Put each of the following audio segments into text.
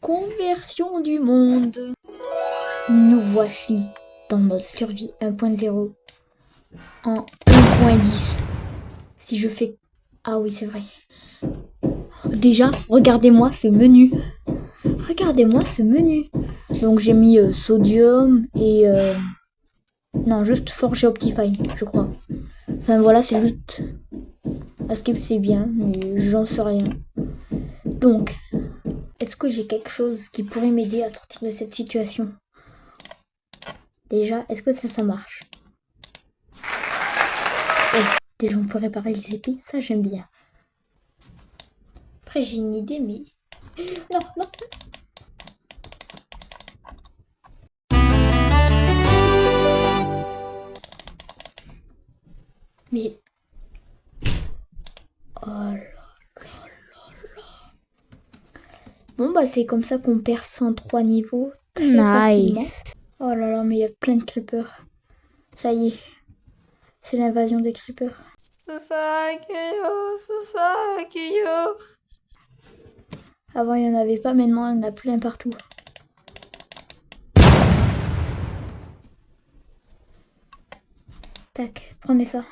Conversion du monde. Nous voici dans notre survie 1.0 en 1.10. Si je fais... Ah oui, c'est vrai. Déjà, regardez-moi ce menu. Regardez-moi ce menu. Donc j'ai mis sodium et... Non, juste Forge et Optifine, je crois. Enfin voilà, c'est juste... Escape c'est bien, mais j'en sais rien. Donc, est-ce que j'ai quelque chose qui pourrait m'aider à sortir de cette situation? Déjà, est-ce que ça marche? Oh, déjà on peut réparer les épées, ça j'aime bien. Après j'ai une idée, mais... Non, non. Mais... Oh là là là là. Bon bah c'est comme ça qu'on perd 103 niveaux très facilement. Oh là là, mais il y a plein de creepers. Ça y est, c'est l'invasion des creepers. Susakiyo. Avant il n'y en avait pas, maintenant il y en a plein partout. Tac, prenez ça.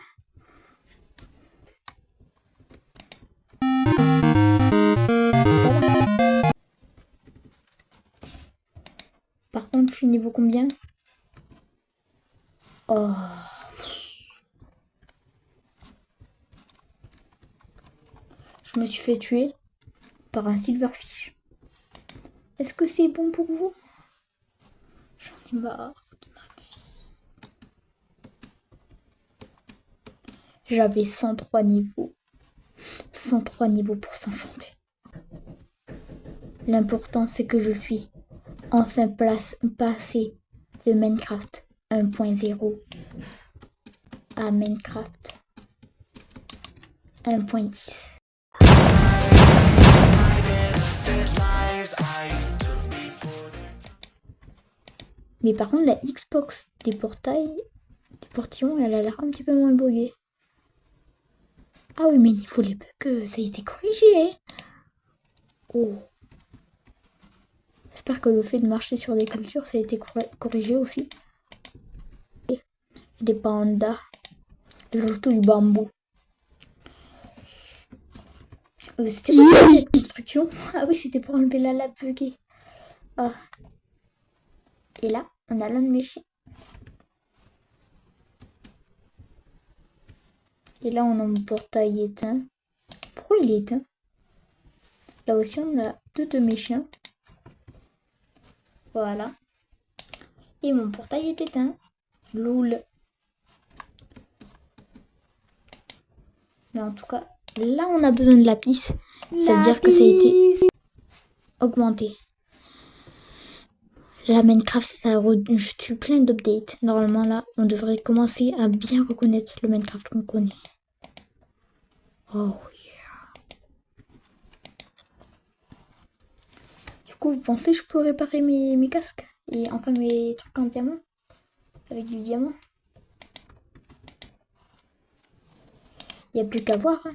Par contre, je suis niveau combien? Oh. Je me suis fait tuer par un silverfish. Est-ce que c'est bon pour vous? J'en ai marre de ma vie. J'avais 103 niveaux. 103 niveaux pour s'enchanter. L'important, c'est que je suis enfin passé de Minecraft 1.0 à Minecraft 1.10. Mais par contre, la Xbox des portillons, elle a l'air un petit peu moins buggée. Ah oui, mais niveau les bugs, ça a été corrigé. Hein. Oh. J'espère que le fait de marcher sur des cultures, ça a été corrigé aussi. Et des pandas. Et surtout du bambou. C'était quoi cette construction? Ah oui, c'était pour enlever la lave buggée. Ah. Et là, on a l'un de mes chiens. Et là, on a mon portail éteint. Pourquoi il est éteint? Là aussi, on a deux de mes chiens. Voilà. Et mon portail est éteint. Loul. Mais en tout cas, là, on a besoin de lapis. C'est-à-dire que ça a été augmenté. La Minecraft, ça a reçu plein d'updates. Normalement, là, on devrait commencer à bien reconnaître le Minecraft qu'on connaît. Oh yeah. Du coup, vous pensez que je peux réparer mes casques? Et enfin mes trucs en diamant? Avec du diamant? Il n'y a plus qu'à voir. Hein.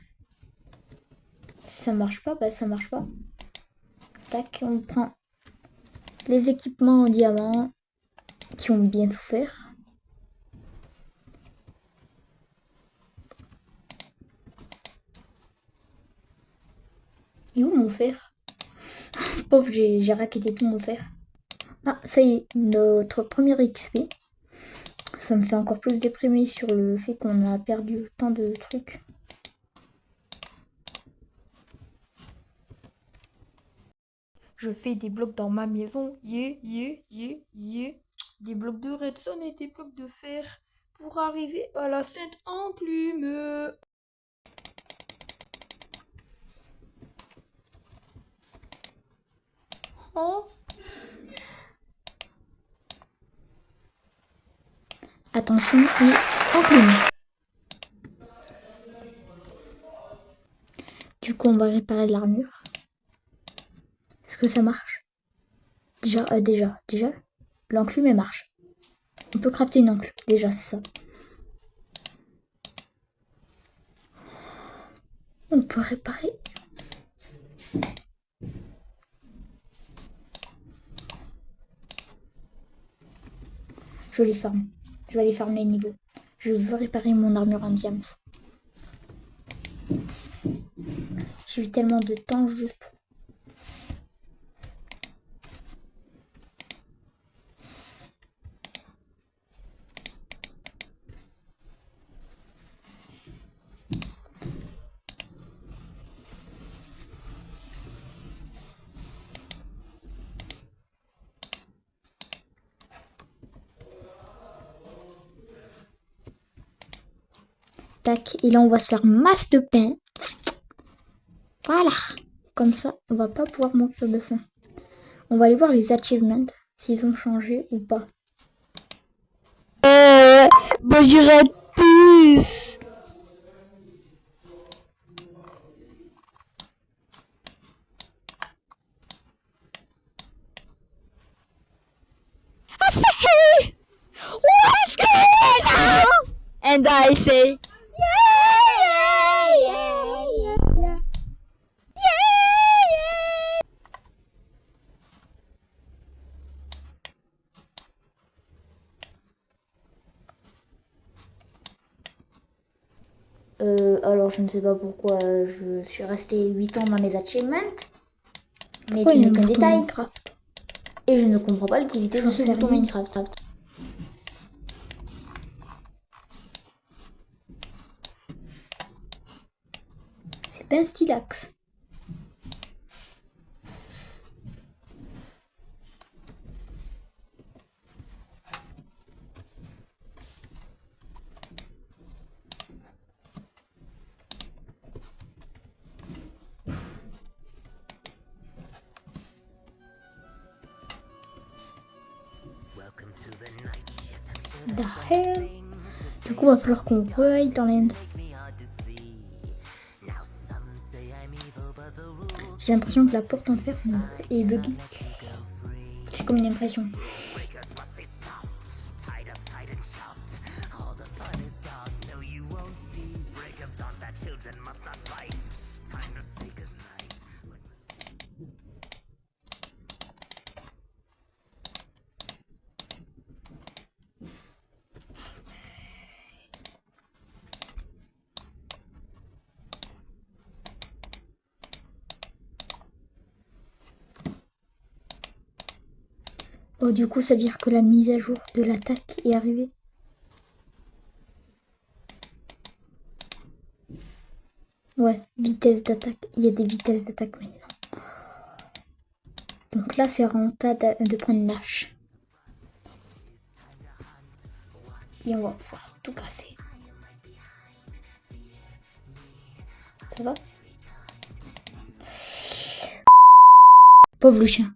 Si ça marche pas, bah ça marche pas. Tac, on prend les équipements en diamant qui ont bien souffert. Et où mon fer? Pauvre, j'ai racketté tout mon fer. Ah, ça y est, notre première XP. Ça me fait encore plus déprimer sur le fait qu'on a perdu tant de trucs. Je fais des blocs dans ma maison. Des blocs de redstone et des blocs de fer pour arriver à la Sainte Enclume. Oh. Attention, et enclume. Du coup, on va réparer l'armure. Est-ce que ça marche? Déjà, l'enclume elle marche. On peut crafter une enclume, déjà, c'est ça. On peut réparer. Je les farm. Je vais aller farmer les niveaux. Je veux réparer mon armure en diams. J'ai eu tellement de temps juste pour... Tac, et là on va se faire masse de pain. Voilà. Comme ça, on va pas pouvoir mourir de faim. On va aller voir les achievements, s'ils ont changé ou pas. Bonjour à tous. I say, what's going on? And I say, Alors je ne sais pas pourquoi je suis restée 8 ans dans les achievements. Mais pourquoi ce il y a n'est un qu'un bouton détail. Minecraft? Et je ne comprends pas l'utilité de J'en ce sais bouton rien. Minecraft. C'est pas un stylax. The hell. Du coup, il va falloir qu'on re-aille dans l'end. J'ai l'impression que la porte en fer est buggée. C'est comme une impression. Oh, du coup, ça veut dire que la mise à jour de l'attaque est arrivée. Ouais, vitesse d'attaque. Il y a des vitesses d'attaque maintenant. Donc là, c'est rentable de prendre une hache. Et on va pouvoir tout casser. Ça va? Pauvre le chien.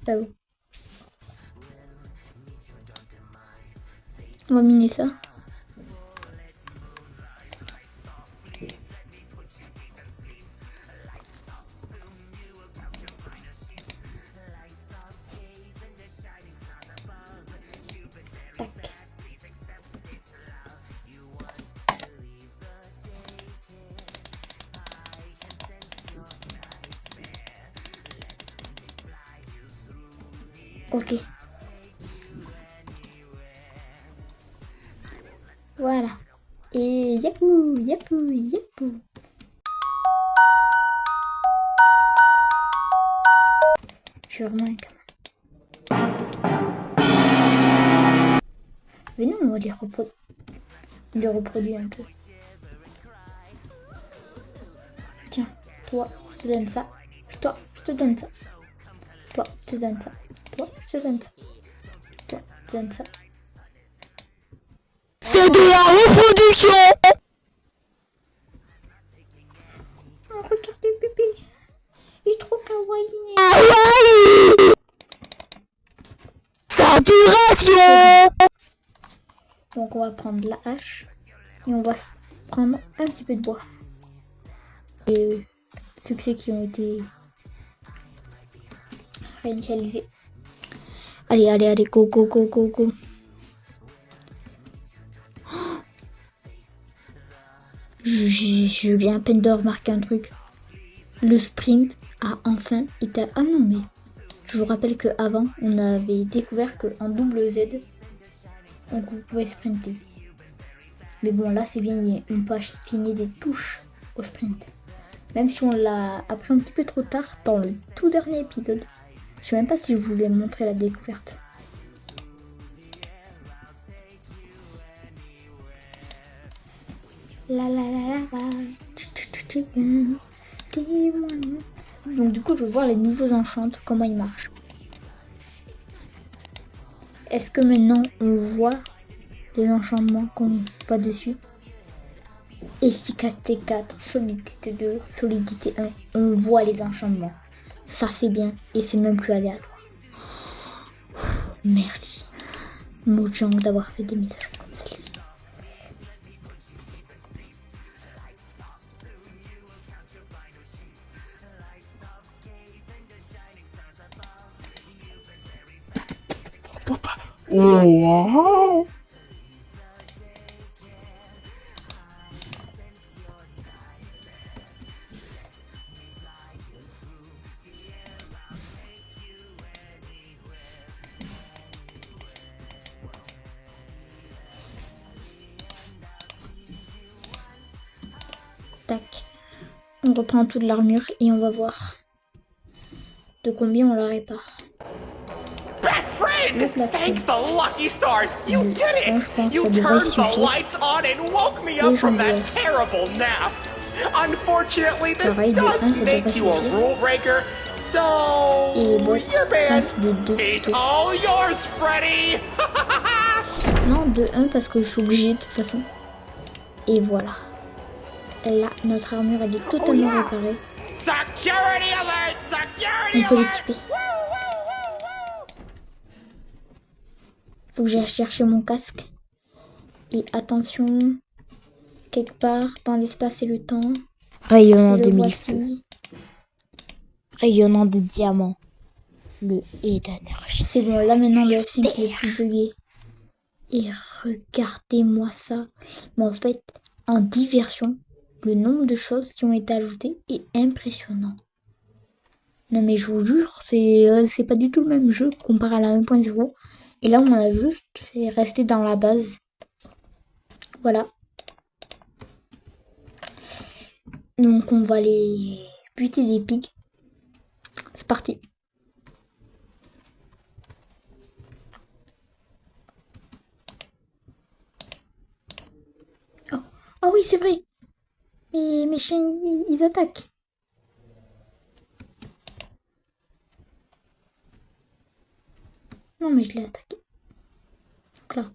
Ça va. On va miner ça. Tac. Ok. Voilà. Et yapou, yapou, yapou. Je suis vraiment un gamin. Venez, on va les reproduire un peu. Tiens, toi, je te donne ça. Toi, je te donne ça. Toi, je te donne ça. Toi, je te donne ça. Toi, je te donne ça. C'est de la reproduction. Oh, regarde le bébé. Il est trop kawaii. Kawaii. Saturation. Donc on va prendre la hache. Et on va prendre un petit peu de bois. Les succès qui ont été réinitialisés. Allez, allez, allez, go, go, go, go, go. Je viens à peine de remarquer un truc. Le sprint a enfin été... Ah non, mais Je vous rappelle qu'avant, on avait découvert qu'en double Z, on pouvait sprinter. Mais bon, là, c'est bien, on peut assigner des touches au sprint. Même si on l'a appris un petit peu trop tard dans le tout dernier épisode. Je sais même pas si je voulais montrer la découverte. La la la la Donc du coup, je veux voir les nouveaux enchants, comment ils marchent. Est-ce que maintenant, on voit les enchantements qu'on voit dessus? Efficacité 4, solidité 2, solidité 1. On voit les enchantements. Ça, c'est bien. Et c'est même plus aléatoire. Merci, Mojang, d'avoir fait des messages comme celle-ci. Wow. Tac. On reprend toute l'armure et on va voir de combien on la répare. Best friend! Thank the lucky stars! You did Je pense it! You que ça devrait turned the suffire. lights on and woke me up from that terrible nap. Unfortunately, this Pareil, de 1, does ça make devrait you a suffire. rule breaker, so Et les bots, you're banned. de 2 It's plutôt. all yours, Freddy! Non, de 1 parce que je suis obligée de toute façon. Et voilà. Là, notre armure, elle est totalement réparée. Security alert! Security On peut alert! l'équiper. Faut que j'aille chercher mon casque. Et attention, quelque part dans l'espace et le temps. Rayonnant de mille feux. Rayonnant de diamants. Le et d'énergie. C'est bon, là maintenant le F5 est plus bugué. Et regardez-moi ça. Mais en fait, en diversion, le nombre de choses qui ont été ajoutées est impressionnant. Non mais je vous jure, c'est pas du tout le même jeu comparé à la 1.0. Et là, on a juste fait rester dans la base. Voilà. Donc, on va aller buter des pigs. C'est parti. Oh, oh oui, c'est vrai. Mais mes chiens, ils attaquent. Non, mais je l'ai attaqué. Donc là.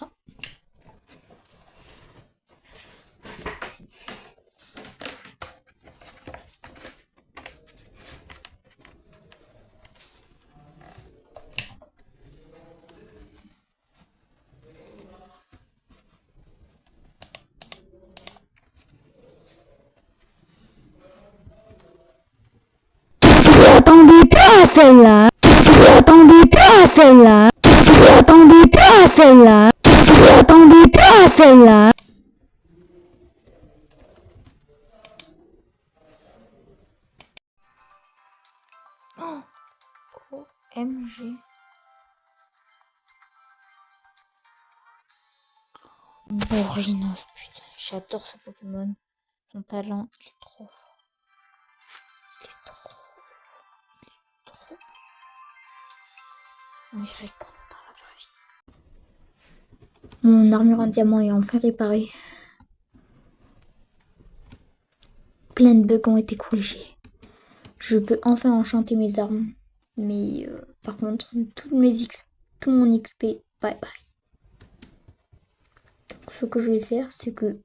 Ah. Attendez pas à celle-là. Attendez pas à celle-là. Attendez pas à celle-là. Attendez pas à celle-là. Oh, OMG. Borinos, putain, j'adore ce Pokémon. Son talent, il est trop fort. Il est trop fort. Il est trop. On dirait qu'on est dans la vraie vie. Mon armure en diamant est enfin réparée. Plein de bugs ont été corrigés. Je peux enfin enchanter mes armes. Mais par contre, tout mon XP, bye bye. Donc, ce que je vais faire, c'est que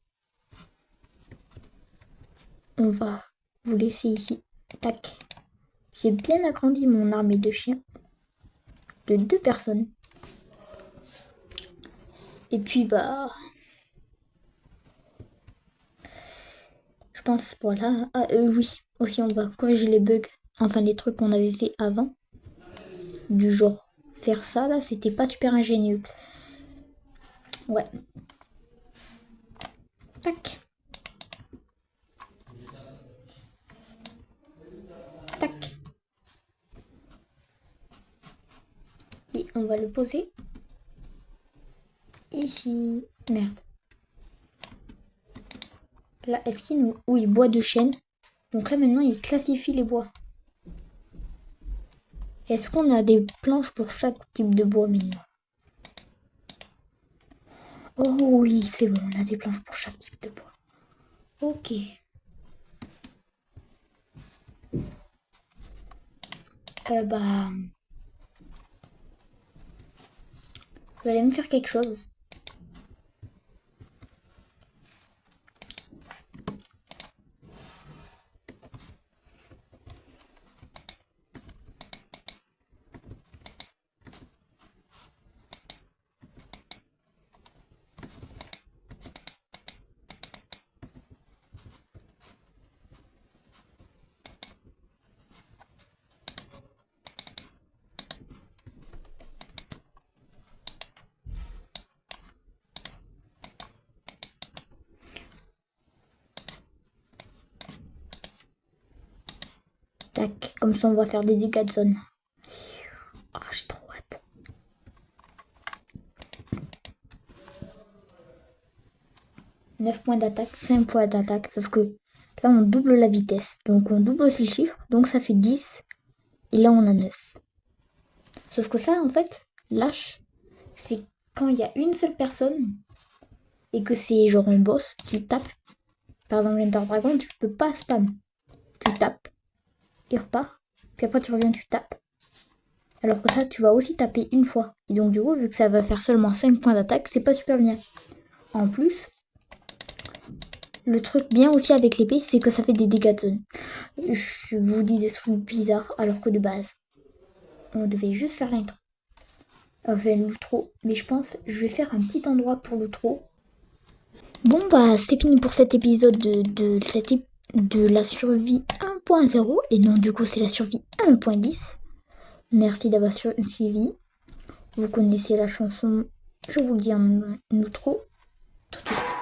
on va vous laisser ici. Tac. J'ai bien agrandi mon armée de chiens. De 2 personnes. Et puis bah... je pense, voilà. Ah, oui, aussi on va corriger les bugs. Enfin, les trucs qu'on avait fait avant. Du genre, faire ça, là, c'était pas super ingénieux. Ouais. Tac. Tac. Et on va le poser ici. Merde. Là, est-ce qu'il nous... Oui, bois de chêne. Donc là, maintenant, il classifie les bois. Est-ce qu'on a des planches pour chaque type de bois maintenant? Oh oui, c'est bon, on a des planches pour chaque type de bois. Ok. Bah... Je vais aller me faire quelque chose. Tac, comme ça on va faire des dégâts de zone. Oh, j'ai trop hâte. « 9 points d'attaque, 5 points d'attaque, sauf que là on double la vitesse. Donc on double aussi le chiffre, donc ça fait 10. Et là on a 9. Sauf que ça en fait, lâche, c'est quand il y a une seule personne et que c'est genre un boss, tu tapes. Par exemple l'Ender Dragon, tu peux pas spam. Tu tapes, il repart, puis après tu reviens, tu tapes. Alors que ça, tu vas aussi taper une fois. Et donc du coup, vu que ça va faire seulement 5 points d'attaque, c'est pas super bien. En plus, le truc bien aussi avec l'épée, c'est que ça fait des dégâts de zone. Je vous dis des trucs bizarres, alors que de base, on devait juste faire l'intro. Enfin, l'outro. Mais je pense, je vais faire un petit endroit pour l'outro. Bon bah, c'est fini pour cet épisode de la survie 1.0. Et non, du coup, c'est la survie 1.10. Merci d'avoir suivi. Vous connaissez la chanson, je vous le dis en outro tout de suite.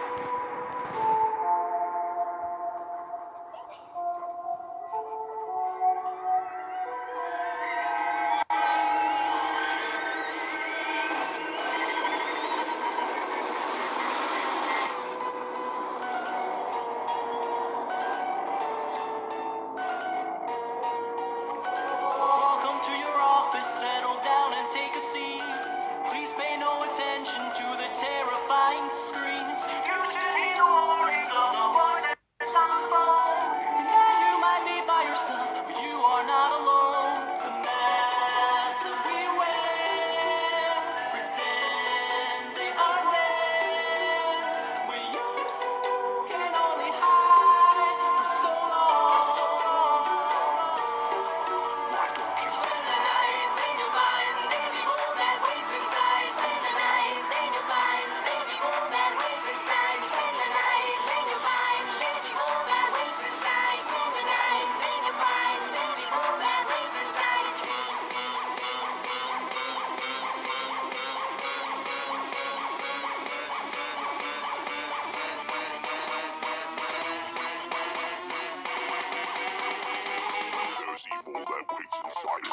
Welcome to your office, settle down and take a seat. Please pay no attention to the terrifying screams. You should hear the warnings of the voice that's on the phone. Tonight you might be by yourself, but you are not alone. The masks that we wear pretend they are there, where you can only hide for so long, so long. Why don't you spend the night in your mind? There's evil that waits inside. Spend the night in your mind. There's evil that waits inside. Spend the night in your mind. There's evil that waits inside. Spend the night in your mind. There's evil that waits inside. There's evil that waits inside